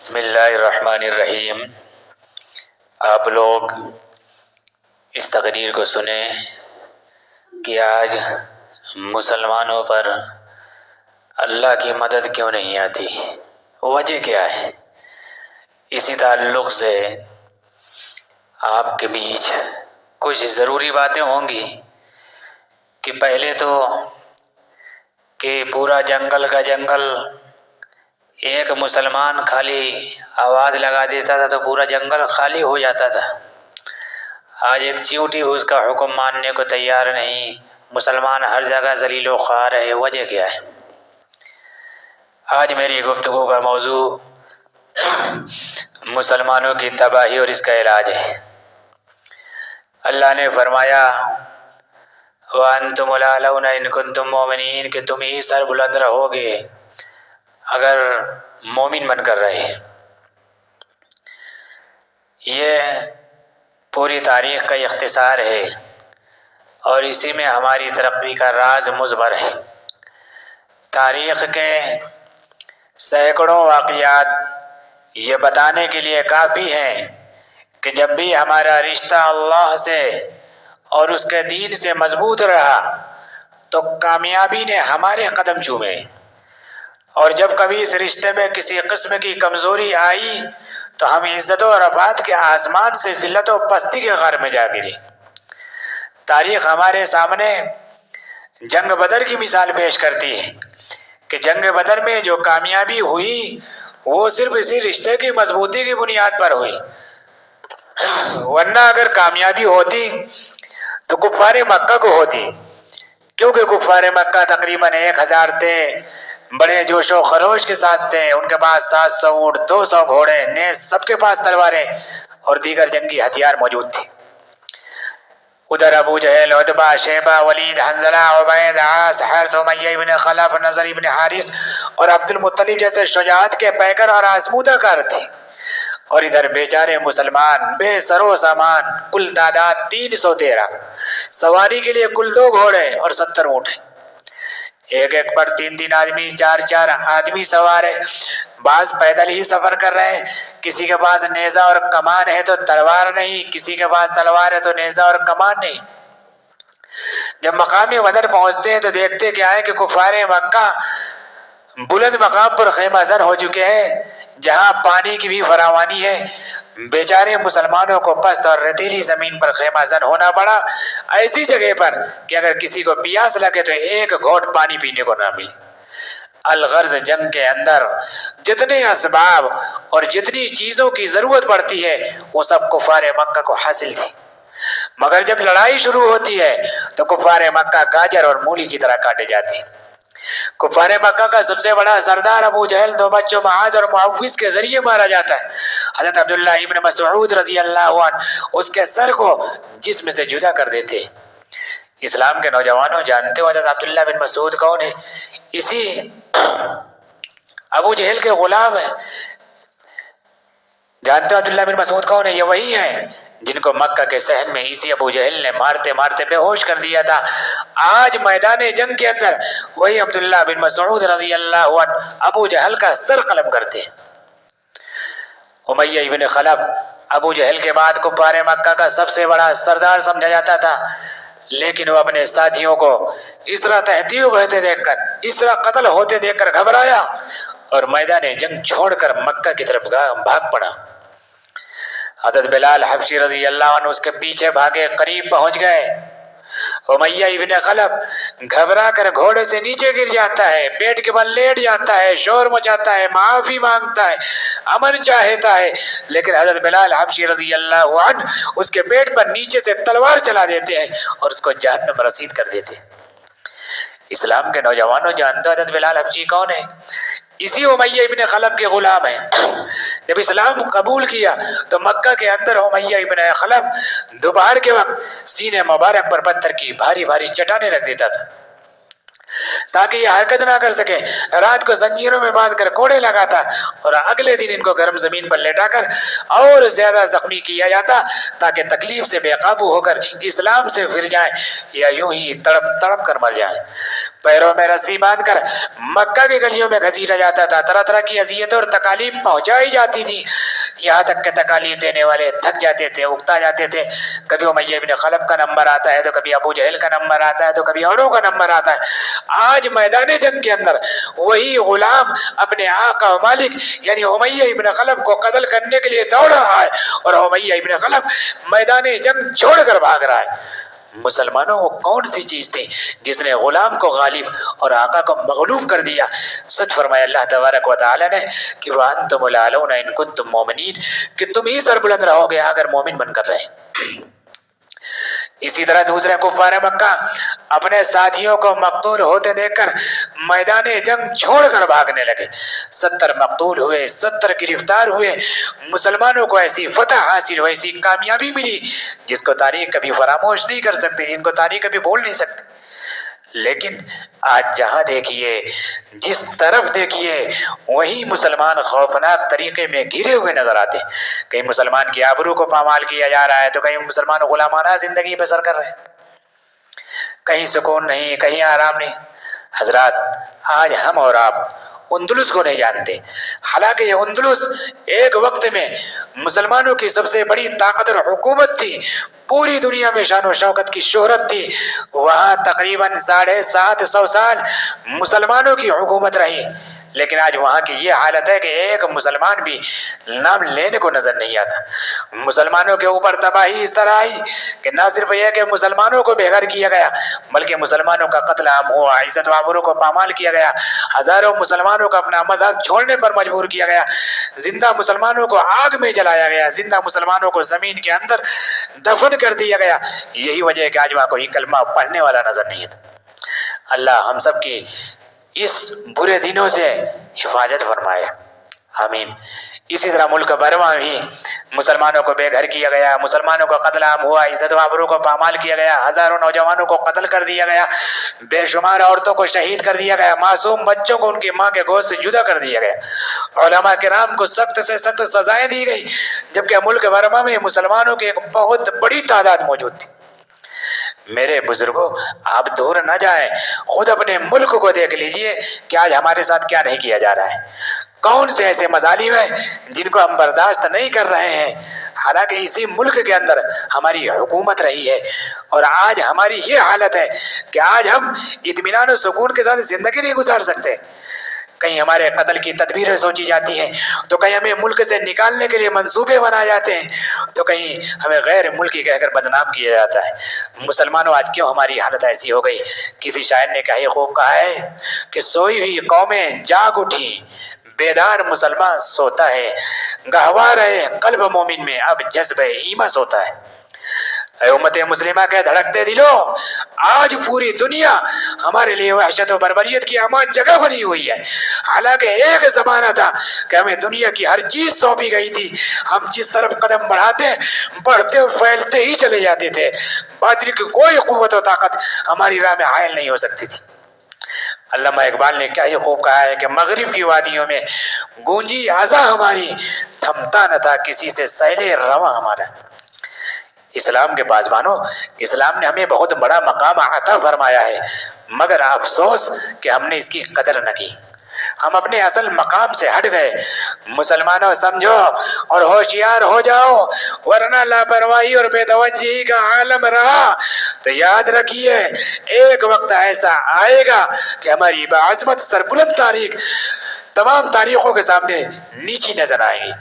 بسم اللہ الرحمن الرحیم۔ آپ لوگ اس تقریر کو سنیں کہ آج مسلمانوں پر اللہ کی مدد کیوں نہیں آتی، وجہ کیا ہے۔ اسی تعلق سے آپ کے بیچ کچھ ضروری باتیں ہوں گی کہ پہلے تو کہ پورا جنگل کا جنگل ایک مسلمان خالی آواز لگا دیتا تھا تو پورا جنگل خالی ہو جاتا تھا۔ آج ایک چیونٹی اس کا حکم ماننے کو تیار نہیں، مسلمان ہر جگہ ذلیل و خوار ہے، وجہ کیا ہے۔ آج میری گفتگو کا موضوع مسلمانوں کی تباہی اور اس کا علاج ہے۔ اللہ نے فرمایا وَأَنْتُمُ الْأَعْلَوْنَ إِن كُنتُم مُؤْمِنِينَ کہ تم ہی سر بلند رہو گے اگر مومن بن کر رہے۔ یہ پوری تاریخ کا اختصار ہے اور اسی میں ہماری ترقی کا راز مضمر ہے۔ تاریخ کے سینکڑوں واقعات یہ بتانے کے لیے کافی ہیں کہ جب بھی ہمارا رشتہ اللہ سے اور اس کے دین سے مضبوط رہا تو کامیابی نے ہمارے قدم چومے، اور جب کبھی اس رشتے میں کسی قسم کی کمزوری آئی تو ہم عزت و رفعت کے آسمان سے ذلت و پستی کے غار میں جا گرے۔ تاریخ ہمارے سامنے جنگ بدر کی مثال پیش کرتی ہے کہ جنگ بدر میں جو کامیابی ہوئی وہ صرف اسی رشتے کی مضبوطی کی بنیاد پر ہوئی، ورنہ اگر کامیابی ہوتی تو کفار مکہ کو ہوتی، کیونکہ کفار مکہ تقریباً 1000 تھے، بڑے جوش و خروش کے ساتھ تھے، ان کے پاس 700 اونٹ، 200 گھوڑے، نیز سب کے پاس تلواریں اور دیگر جنگی ہتھیار موجود تھے۔ ادھر ابو جہل، عتبہ، شیبہ، ولید، حنظلہ، عبید، عاص، حارث، امیہ بن خلف، نضر بن حارث اور عبد المطلب جیسے شجاعت کے پیکر اور آزمودہ کار تھے، اور ادھر بیچارے مسلمان بے سر و سامان، کل تعداد 313، سواری کے لیے کل 2 گھوڑے اور 70 اونٹ ہیں، ایک ایک پر 3 آدمی، 4 آدمی سوار ہے، بعض پیدل ہی سفر کر رہے ہیں، کسی کے پاس نیزہ اور کمان ہے تو تلوار نہیں، کسی کے پاس تلوار ہے تو نیزہ اور کمان نہیں۔ جب مقام بدر پہنچتے ہیں تو دیکھتے کیا ہے کہ کفار مکہ بلند مقام پر خیمہ زن ہو چکے ہیں جہاں پانی کی بھی فراوانی ہے۔ بیچارے مسلمانوں کو پست اور ریتیلی زمین پر خیمہ زن ہونا پڑا، ایسی جگہ پر کہ اگر کسی کو پیاس لگے تو ایک گھونٹ پانی پینے کو نہ ملے۔ الغرض جنگ کے اندر جتنے اسباب اور جتنی چیزوں کی ضرورت پڑتی ہے وہ سب کفار مکہ کو حاصل تھی، مگر جب لڑائی شروع ہوتی ہے تو کفار مکہ گاجر اور مولی کی طرح کاٹے جاتے ہیں۔ کفار مکہ کا سب سے بڑا سردار ابو جہل 2 بچوں معاذ اور معوذ کے ذریعے مارا جاتا ہے۔ حضرت عبداللہ ابن مسعود رضی اللہ عنہ اس کے سر کو جسم سے جدا کر دیتے۔ اسلام کے نوجوانوں جانتے ہو حضرت عبداللہ بن مسعود کون ہے؟ اسی ابو جہل کے غلام ہیں۔ جانتے ہو عبداللہ بن مسعود کون ہے؟ یہ وہی ہیں جن کو مکہ کے صحن میں اسی ابو جہل نے مارتے مارتے بے ہوش کر دیا تھا۔ آج میدان جنگ کے اندر وہی عبداللہ بن مسعود رضی اللہ عنہ ابو جہل کا سر قلم کرتے ہیں۔ امیہ بن خلف ابو جہل کے بعد کفار مکہ کا سب سے بڑا سردار سمجھا جاتا تھا، لیکن وہ اپنے ساتھیوں کو اس طرح تہذیب ہوتے دیکھ کر، اس طرح قتل ہوتے دیکھ کر گھبرایا اور میدان جنگ چھوڑ کر مکہ کی طرف بھاگ پڑا۔ حضرت بلال حبشی رضی اللہ عنہ اس کے پیچھے بھاگے، قریب پہنچ گئے۔ امیہ ابن خلف گھبرا کر گھوڑے سے نیچے گر جاتا ہے، پیٹ کے بل لیٹ جاتا ہے، شور مچاتا ہے، معافی مانگتا ہے، امن چاہتا ہے، لیکن حضرت بلال حبشی رضی اللہ عنہ اس کے پیٹ پر نیچے سے تلوار چلا دیتے ہیں اور اس کو جہنم رسید کر دیتے ہیں۔ اسلام کے نوجوانوں جانتے ہو حضرت بلال حبشی کون ہے؟ اسی امیہ ابن خلف کے غلام ہیں۔ جب اسلام قبول کیا تو مکہ کے اندر امیہ ابن خلف دوپہر کے وقت سینے مبارک پر پتھر کی بھاری بھاری چٹانیں رکھ دیتا تھا۔ تاکہ یہ حرکت نہ کر سکے. رات کو زنجیروں میں باندھ کر کوڑے لگاتا اور اگلے دن ان کو گرم زمین پر لیٹا کر اور زیادہ زخمی کیا جاتا تاکہ تکلیف سے بے قابو ہو کر اسلام سے پھر جائیں یا یوں ہی تڑپ تڑپ کر مر جائیں. پیروں میں رسی باندھ کر مکہ کی گلیوں میں گھسیٹا جاتا تھا. طرح طرح کی اذیتیں اور تکالیف پہنچائی جاتی تھی، یہاں تک کہ تکالیف دینے والے تھک جاتے تھے، اکتا جاتے تھے. کبھی امیہ بن خلف کا نمبر آتا ہے تو کبھی ابو جہل کا نمبر آتا ہے تو کبھی اوروں کا نمبر آتا ہے. آج میدان جنگ کے اندر وہی غلام اپنے آقا و مالک یعنی امیہ ابن خلف کو قتل کرنے کے لیے دوڑ رہا ہے اور امیہ ابن خلف میدان جنگ چھوڑ کر بھاگ رہا ہے. مسلمانوں وہ کون سی چیز تھی جس نے غلام کو غالب اور آقا کو مغلوب کر دیا؟ سچ فرمایا اللہ تبارک و تعالی نے کہ وَأَنْتُمُ الْأَعْلَوْنَ إِن كُنتُم مُؤْمِنِينَ، کہ تم ہی سربلند رہو گے اگر مومن بن کر رہے. اسی طرح دوسرے کفار مکہ اپنے ساتھیوں کو مقتول ہوتے دیکھ کر میدان جنگ چھوڑ کر بھاگنے لگے. 70 مقتول ہوئے، 70 گرفتار ہوئے. مسلمانوں کو ایسی فتح حاصل ہوئی، ایسی کامیابی ملی جس کو تاریخ کبھی فراموش نہیں کر سکتی، جن کو تاریخ کبھی بول نہیں سکتی. لیکن آج جہاں دیکھیے، جس طرف دیکھیے، وہی مسلمان خوفناک طریقے میں گھرے ہوئے نظر آتے ہیں. کہیں مسلمان کی آبرو کو پامال کیا جا رہا ہے تو کہیں مسلمان غلامانہ زندگی بسر کر رہے ہیں. کہیں سکون نہیں، کہیں آرام نہیں. حضرات، آج ہم اور آپ اندلس کو نہیں جانتے، حالانکہ یہ اندلس ایک وقت میں مسلمانوں کی سب سے بڑی طاقت اور حکومت تھی. پوری دنیا میں شان و شوکت کی شہرت تھی. وہاں تقریباً 750 سال مسلمانوں کی حکومت رہی. لیکن آج وہاں کی یہ حالت ہے کہ ایک مسلمان بھی نام لینے کو نظر نہیں آتا. مسلمانوں کے اوپر تباہی اس طرح آئی کہ نہ صرف یہ کہ مسلمانوں کو بے گھر کیا گیا بلکہ مسلمانوں کا قتل عام ہوا، عزت و آبرو کو پامال کیا گیا، ہزاروں مسلمانوں کو اپنا مذہب چھوڑنے پر مجبور کیا گیا، زندہ مسلمانوں کو آگ میں جلایا گیا، زندہ مسلمانوں کو زمین کے اندر دفن کر دیا گیا. یہی وجہ ہے کہ آج وہاں کوئی کلمہ پڑھنے والا نظر نہیں تھا. اللہ ہم سب کی اس برے دنوں سے حفاظت فرمائے، آمین. اسی طرح ملک برما بھی مسلمانوں کو بے گھر کیا گیا، مسلمانوں کو قتل عام ہوا، عزت و آبرو کو پامال کیا گیا، ہزاروں نوجوانوں کو قتل کر دیا گیا، بے شمار عورتوں کو شہید کر دیا گیا، معصوم بچوں کو ان کی ماں کے گوشت سے جدا کر دیا گیا، علماء کرام کو سخت سے سخت سزائیں دی گئی، جبکہ ملک برما میں مسلمانوں کی ایک بہت بڑی تعداد موجود تھی. میرے بزرگوں، آپ دور نہ جائیں، خود اپنے ملک کو دیکھ لیجئے کہ آج ہمارے ساتھ کیا نہیں کیا جا رہا ہے. کون سے ایسے مظالم ہیں جن کو ہم برداشت نہیں کر رہے ہیں، حالانکہ اسی ملک کے اندر ہماری حکومت رہی ہے. اور آج ہماری یہ حالت ہے کہ آج ہم اطمینان و سکون کے ساتھ زندگی نہیں گزار سکتے. کہیں ہمارے قتل کی تدبیریں سوچی جاتی ہیں تو کہیں ہمیں ملک سے نکالنے کے لیے منصوبے بنائے جاتے ہیں تو کہیں ہمیں غیر ملکی کہہ کر بدنام کیا جاتا ہے. مسلمانوں، آج کیوں ہماری حالت ایسی ہو گئی؟ کسی شاعر نے کہا خوب کہا ہے کہ سوئی ہوئی قومیں جاگ اٹھی، بیدار مسلمان سوتا ہے، گہوار ہے قلب مومن میں اب جذب ایمان سوتا ہے. اے امت مسلمہ کے دھڑکتے دلوں، آج پوری دنیا ہمارے لیے وحشت و بربریت کی امان جگہ بنی ہوئی ہے. حالانکہ ایک زمانہ تھا کہ ہمیں دنیا کی ہر چیز سونپی گئی تھی، ہم جس طرف قدم بڑھاتے بڑھتے اور پھیلتے ہی چلے جاتے تھے. باطل کی کوئی قوت و طاقت ہماری راہ میں حائل نہیں ہو سکتی تھی. علامہ اقبال نے کیا ہی خوب کہا ہے کہ مغرب کی وادیوں میں گونجی اذاں ہماری، تھمتا نہ تھا کسی سے سیل رواں ہمارا. اسلام کے پاسبانوں، اسلام نے ہمیں بہت بڑا مقام عطا فرمایا ہے، مگر افسوس کہ ہم نے اس کی قدر نہ کی. ہم اپنے اصل مقام سے ہٹ گئے. مسلمانوں سمجھو اور ہوشیار ہو جاؤ، ورنہ لاپرواہی اور بے توجہی کا عالم رہا تو یاد رکھیے ایک وقت ایسا آئے گا کہ ہماری بعظمت سربلند تاریخ تمام تاریخوں کے سامنے نیچی نظر آئے گی.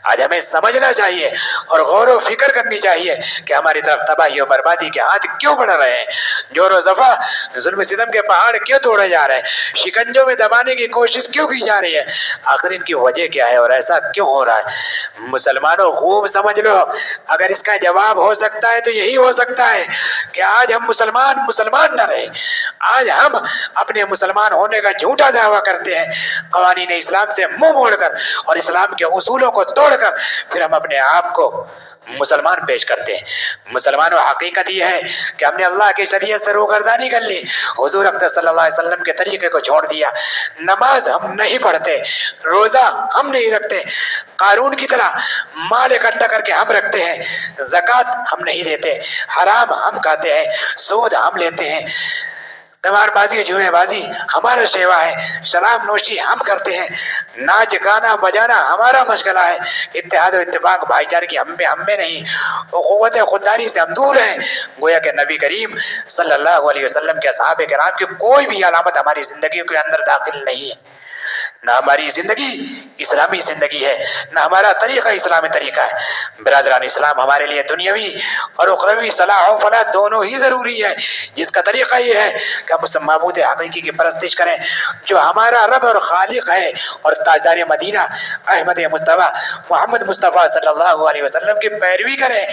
آج ہمیں سمجھنا چاہیے اور غور و فکر کرنی چاہیے کہ ہماری طرف تباہی و بربادی کے ہاتھ کیوں بڑھ رہے ہیں، جور و زفا ظلم ستم کے پہاڑ کیوں توڑے جا رہے ہیں، شکنجوں میں دبانے کی کوشش کیوں کی جا رہی ہے، آخر ان کی وجہ کیا ہے اور ایسا کیوں ہو رہا ہے. مسلمانوں خوب سمجھ لو، اگر اس کا جواب ہو سکتا ہے تو یہی ہو سکتا ہے کہ آج ہم مسلمان نہ رہے. آج ہم اپنے مسلمان ہونے کا جھوٹا دعویٰ کرتے ہیں، قوانین دین اسلام سے منہ موڑ کر اور اسلام کے اصولوں کو توڑ کر پھر ہم اپنے آپ کو مسلمان پیش کرتے ہیں۔ مسلمانوں حقیقت یہ ہے کہ ہم نے اللہ کی شریعت سے روگردانی کر لی، حضور اقدس صلی اللہ علیہ وسلم کے طریقے کو چھوڑ دیا، نماز ہم نہیں پڑھتے، روزہ ہم نہیں رکھتے، قارون کی طرح مال اکٹھا کر کے ہم رکھتے ہیں، زکوٰۃ ہم نہیں دیتے، حرام ہم کھاتے ہیں، سود ہم لیتے ہیں، قمار بازی جوئے بازی ہمارا شیوا ہے، شراب نوشی ہم کرتے ہیں، ناچ گانا بجانا ہمارا مشغلہ ہے، اتحاد و اتفاق بھائی چارے کی ہم میں نہیں، اخوت خودداری سے ہم دور ہیں۔ گویا کہ نبی کریم صلی اللہ علیہ وسلم کے صحابہ کرام کی کوئی بھی علامت ہماری زندگی کے اندر داخل نہیں ہے، نہ ہماری زندگی اسلامی زندگی ہے، نہ ہمارا طریقہ اسلامی طریقہ ہے۔ برادران اسلام، ہمارے لیے دنیاوی اور اخروی صلاح و فلاح دونوں ہی ضروری ہے، جس کا طریقہ یہ ہے کہ ہم اس معبود حقیقی کی پرستش کریں جو ہمارا رب اور خالق ہے، اور تاجدار مدینہ احمد مصطفیٰ محمد مصطفیٰ صلی اللہ علیہ وسلم کی پیروی کریں،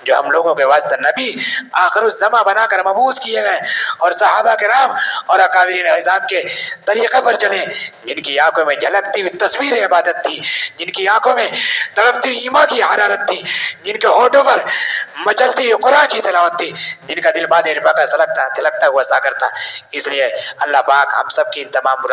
جو ہم لوگوں کے واسطے نبی آخر الزماں بنا کر مبعوث کیے گئے، اور صحابہ کرام اور اکابرین اعظام کے طریقے پر چلیں، جن کی آنکھوں میں جھلکتی ہوئی تصویر عبادت تھی، جن کی آنکھوں میں تڑپتی ہوئی ایمان کی حرارت تھی، جن کے ہونٹوں پر مچلتی ہوئی قرآن کی تلاوت تھی، جن کا دل باد عرفا کا چھلکتا ہوا ساگر تھا۔ اس لیے اللہ پاک ہم سب کی ان تمام